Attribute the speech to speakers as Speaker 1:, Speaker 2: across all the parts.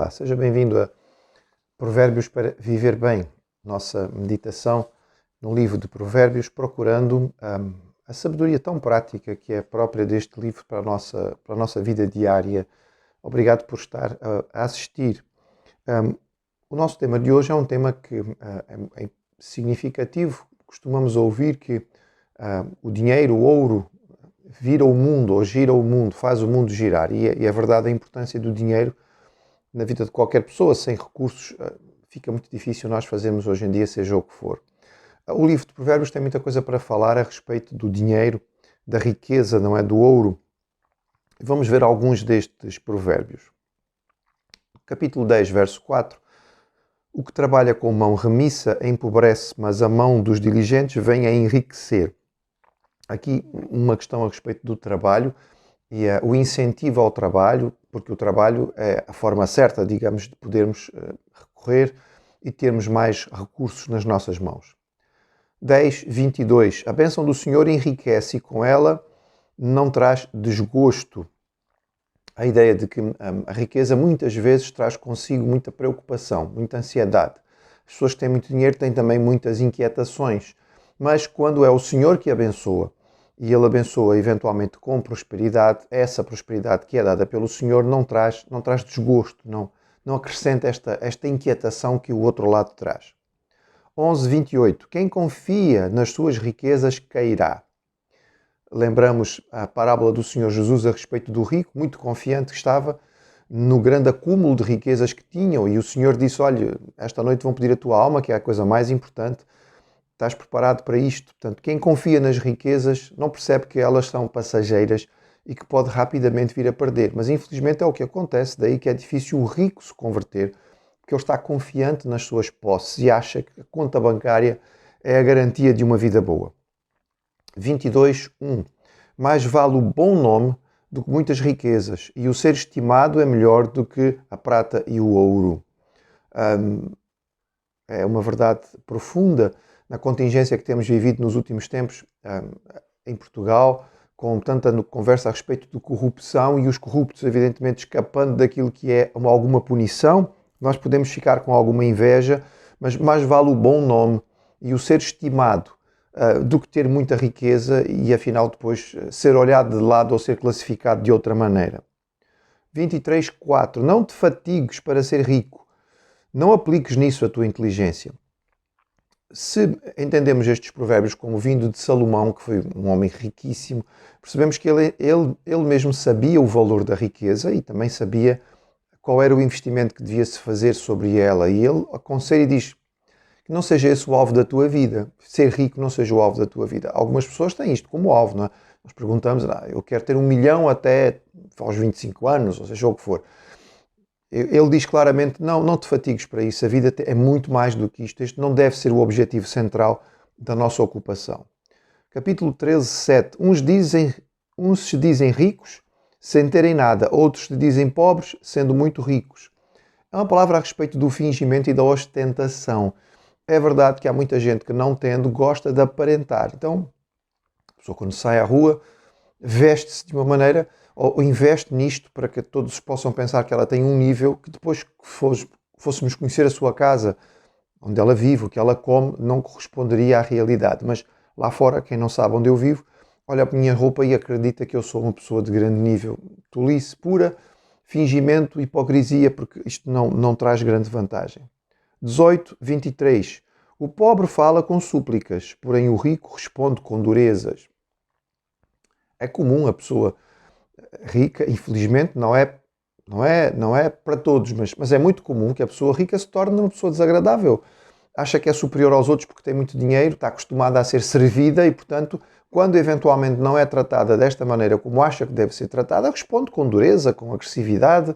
Speaker 1: Olá, seja bem-vindo a Provérbios para Viver Bem, nossa meditação no livro de Provérbios, procurando a sabedoria tão prática que é própria deste livro para a nossa vida diária. Obrigado por estar a assistir. O nosso tema de hoje é um tema que é significativo. Costumamos ouvir que o dinheiro, o ouro, vira o mundo ou gira o mundo, faz o mundo girar. E é verdade a importância do dinheiro na vida de qualquer pessoa. Sem recursos fica muito difícil nós fazermos hoje em dia, seja o que for. O livro de Provérbios tem muita coisa para falar a respeito do dinheiro, da riqueza, não é? Do ouro. Vamos ver alguns destes provérbios. Capítulo 10, verso 4. O que trabalha com mão remissa empobrece, mas a mão dos diligentes vem a enriquecer. Aqui uma questão a respeito do trabalho e o incentivo ao trabalho, porque o trabalho é a forma certa, digamos, de podermos recorrer e termos mais recursos nas nossas mãos. 10:22. A bênção do Senhor enriquece e com ela não traz desgosto. A ideia de que a riqueza muitas vezes traz consigo muita preocupação, muita ansiedade. As pessoas que têm muito dinheiro têm também muitas inquietações, mas quando é o Senhor que abençoa, e Ele abençoa eventualmente com prosperidade, essa prosperidade que é dada pelo Senhor não traz desgosto, não acrescenta esta inquietação que o outro lado traz. 11:28. Quem confia nas suas riquezas cairá. Lembramos a parábola do Senhor Jesus a respeito do rico, muito confiante que estava no grande acúmulo de riquezas que tinham, e o Senhor disse: olha, esta noite vão pedir a tua alma, que é a coisa mais importante. Estás preparado para isto? Portanto, quem confia nas riquezas não percebe que elas são passageiras e que pode rapidamente vir a perder. Mas infelizmente é o que acontece, daí que é difícil o rico se converter, porque ele está confiante nas suas posses e acha que a conta bancária é a garantia de uma vida boa. 22:1. Mais vale o bom nome do que muitas riquezas, e o ser estimado é melhor do que a prata e o ouro. É uma verdade profunda na contingência que temos vivido nos últimos tempos em Portugal, com tanta conversa a respeito de corrupção e os corruptos evidentemente escapando daquilo que é alguma punição. Nós podemos ficar com alguma inveja, mas mais vale o bom nome e o ser estimado do que ter muita riqueza e afinal depois ser olhado de lado ou ser classificado de outra maneira. 23:4. Não te fatigues para ser rico. Não apliques nisso a tua inteligência. Se entendemos estes provérbios como vindo de Salomão, que foi um homem riquíssimo, percebemos que ele mesmo sabia o valor da riqueza e também sabia qual era o investimento que devia-se fazer sobre ela. E ele aconselha e diz que não seja esse o alvo da tua vida. Ser rico não seja o alvo da tua vida. Algumas pessoas têm isto como alvo, não é? Nós perguntamos, eu quero ter 1 milhão até aos 25 anos, ou seja o que for. Ele diz claramente, não te fatigues para isso, a vida é muito mais do que isto. Este não deve ser o objetivo central da nossa ocupação. Capítulo 13:7. Uns se dizem ricos sem terem nada, outros se dizem pobres sendo muito ricos. É uma palavra a respeito do fingimento e da ostentação. É verdade que há muita gente que não tendo gosta de aparentar. Então, a pessoa quando sai à rua veste-se de uma maneira ou investe nisto para que todos possam pensar que ela tem um nível que depois que fôssemos conhecer a sua casa, onde ela vive, o que ela come, não corresponderia à realidade. Mas lá fora, quem não sabe onde eu vivo, olha para a minha roupa e acredita que eu sou uma pessoa de grande nível. Tolice pura, fingimento, hipocrisia, porque isto não traz grande vantagem. 18:23. O pobre fala com súplicas, porém o rico responde com durezas. É comum a pessoa rica, infelizmente não é para todos, mas é muito comum que a pessoa rica se torne uma pessoa desagradável. Acha que é superior aos outros porque tem muito dinheiro, está acostumada a ser servida e, portanto, quando eventualmente não é tratada desta maneira como acha que deve ser tratada, responde com dureza, com agressividade,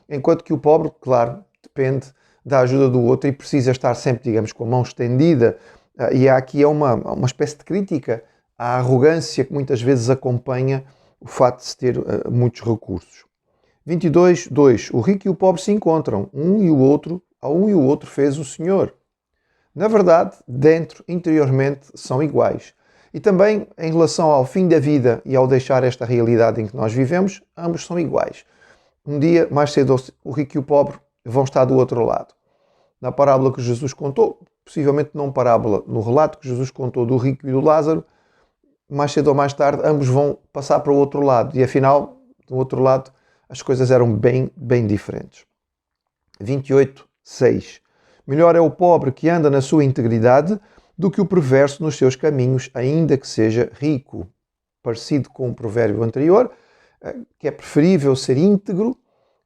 Speaker 1: enquanto que o pobre, claro, depende da ajuda do outro e precisa estar sempre, digamos, com a mão estendida. E aqui é uma espécie de crítica à arrogância que muitas vezes acompanha o fato de se ter muitos recursos. 22:2. O rico e o pobre se encontram, a um e o outro fez o Senhor. Na verdade, interiormente, são iguais. E também, em relação ao fim da vida e ao deixar esta realidade em que nós vivemos, ambos são iguais. Um dia, mais cedo, o rico e o pobre vão estar do outro lado. Na parábola que Jesus contou, possivelmente não parábola, no relato que Jesus contou do rico e do Lázaro, mais cedo ou mais tarde, ambos vão passar para o outro lado. E afinal, do outro lado, as coisas eram bem diferentes. 28:6. Melhor é o pobre que anda na sua integridade do que o perverso nos seus caminhos, ainda que seja rico. Parecido com o provérbio anterior, que é preferível ser íntegro,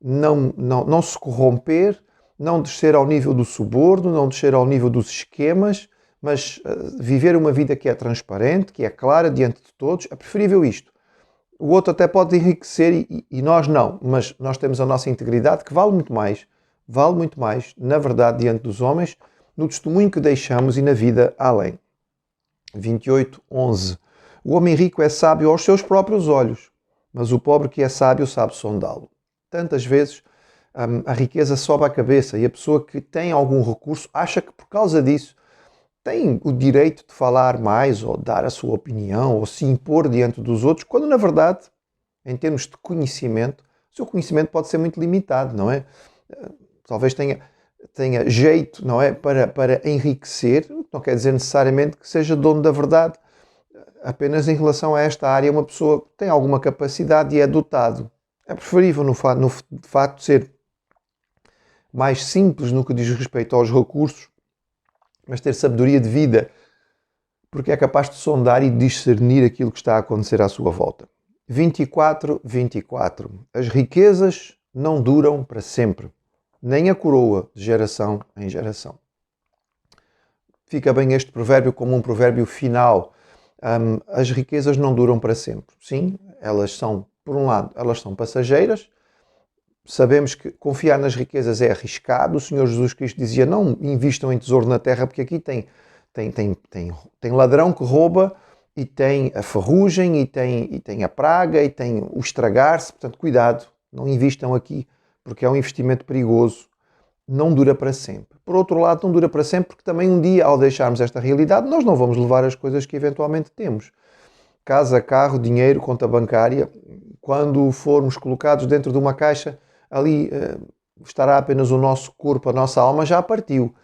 Speaker 1: não se corromper, não descer ao nível do suborno, não descer ao nível dos esquemas, mas viver uma vida que é transparente, que é clara diante de todos. É preferível isto. O outro até pode enriquecer e nós não, mas nós temos a nossa integridade que vale muito mais, na verdade, diante dos homens, no testemunho que deixamos e na vida além. 28:11. O homem rico é sábio aos seus próprios olhos, mas o pobre que é sábio sabe sondá-lo. Tantas vezes a riqueza sobe à cabeça e a pessoa que tem algum recurso acha que por causa disso tem o direito de falar mais ou dar a sua opinião ou se impor diante dos outros, quando na verdade, em termos de conhecimento, o seu conhecimento pode ser muito limitado, não é? Talvez tenha jeito, não é, para enriquecer, não quer dizer necessariamente que seja dono da verdade. Apenas em relação a esta área, uma pessoa tem alguma capacidade e é dotado. É preferível, no facto de ser mais simples no que diz respeito aos recursos, mas ter sabedoria de vida, porque é capaz de sondar e discernir aquilo que está a acontecer à sua volta. 24:24. As riquezas não duram para sempre, nem a coroa de geração em geração. Fica bem este provérbio como um provérbio final. As riquezas não duram para sempre. Sim, elas são, por um lado, elas são passageiras. Sabemos que confiar nas riquezas é arriscado. O Senhor Jesus Cristo dizia, não invistam em tesouro na terra, porque aqui tem ladrão que rouba, e tem a ferrugem, e tem a praga, e tem o estragar-se. Portanto, cuidado, não invistam aqui, porque é um investimento perigoso. Não dura para sempre. Por outro lado, não dura para sempre, porque também um dia, ao deixarmos esta realidade, nós não vamos levar as coisas que eventualmente temos. Casa, carro, dinheiro, conta bancária. Quando formos colocados dentro de uma caixa, ali estará apenas o nosso corpo, a nossa alma já partiu.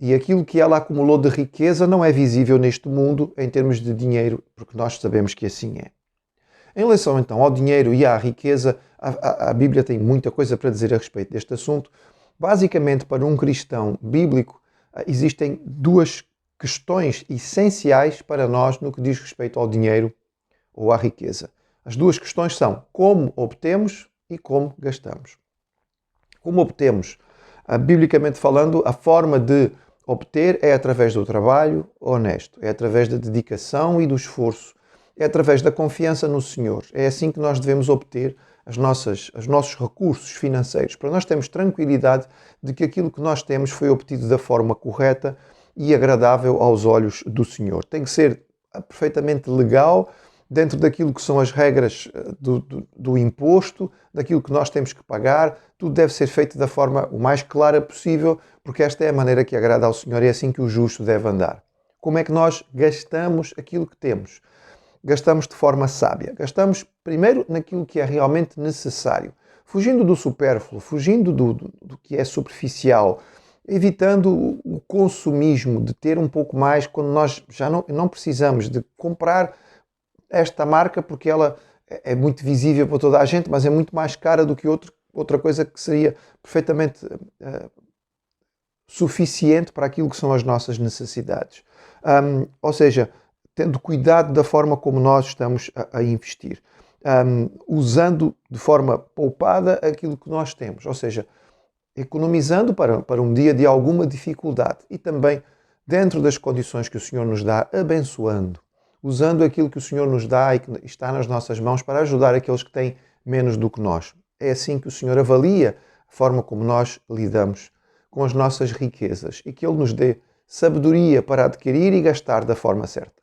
Speaker 1: E aquilo que ela acumulou de riqueza não é visível neste mundo em termos de dinheiro, porque nós sabemos que assim é. Em relação então ao dinheiro e à riqueza, a Bíblia tem muita coisa para dizer a respeito deste assunto. Basicamente, para um cristão bíblico, existem duas questões essenciais para nós no que diz respeito ao dinheiro ou à riqueza. As duas questões são como obtemos e como gastamos. Como obtemos? Biblicamente falando, a forma de obter é através do trabalho honesto, é através da dedicação e do esforço, é através da confiança no Senhor. É assim que nós devemos obter os nossos recursos financeiros, para nós termos tranquilidade de que aquilo que nós temos foi obtido da forma correta e agradável aos olhos do Senhor. Tem que ser perfeitamente legal, dentro daquilo que são as regras do imposto, daquilo que nós temos que pagar. Tudo deve ser feito da forma o mais clara possível, porque esta é a maneira que agrada ao Senhor e é assim que o justo deve andar. Como é que nós gastamos aquilo que temos? Gastamos de forma sábia. Gastamos primeiro naquilo que é realmente necessário, fugindo do supérfluo, fugindo do que é superficial, evitando o consumismo de ter um pouco mais quando nós já não precisamos de comprar esta marca porque ela é muito visível para toda a gente, mas é muito mais cara do que outra coisa que seria perfeitamente suficiente para aquilo que são as nossas necessidades. Ou seja, tendo cuidado da forma como nós estamos a investir. Usando de forma poupada aquilo que nós temos. Ou seja, economizando para um dia de alguma dificuldade. E também, dentro das condições que o Senhor nos dá, abençoando. Usando aquilo que o Senhor nos dá e que está nas nossas mãos para ajudar aqueles que têm menos do que nós. É assim que o Senhor avalia a forma como nós lidamos com as nossas riquezas e que Ele nos dê sabedoria para adquirir e gastar da forma certa.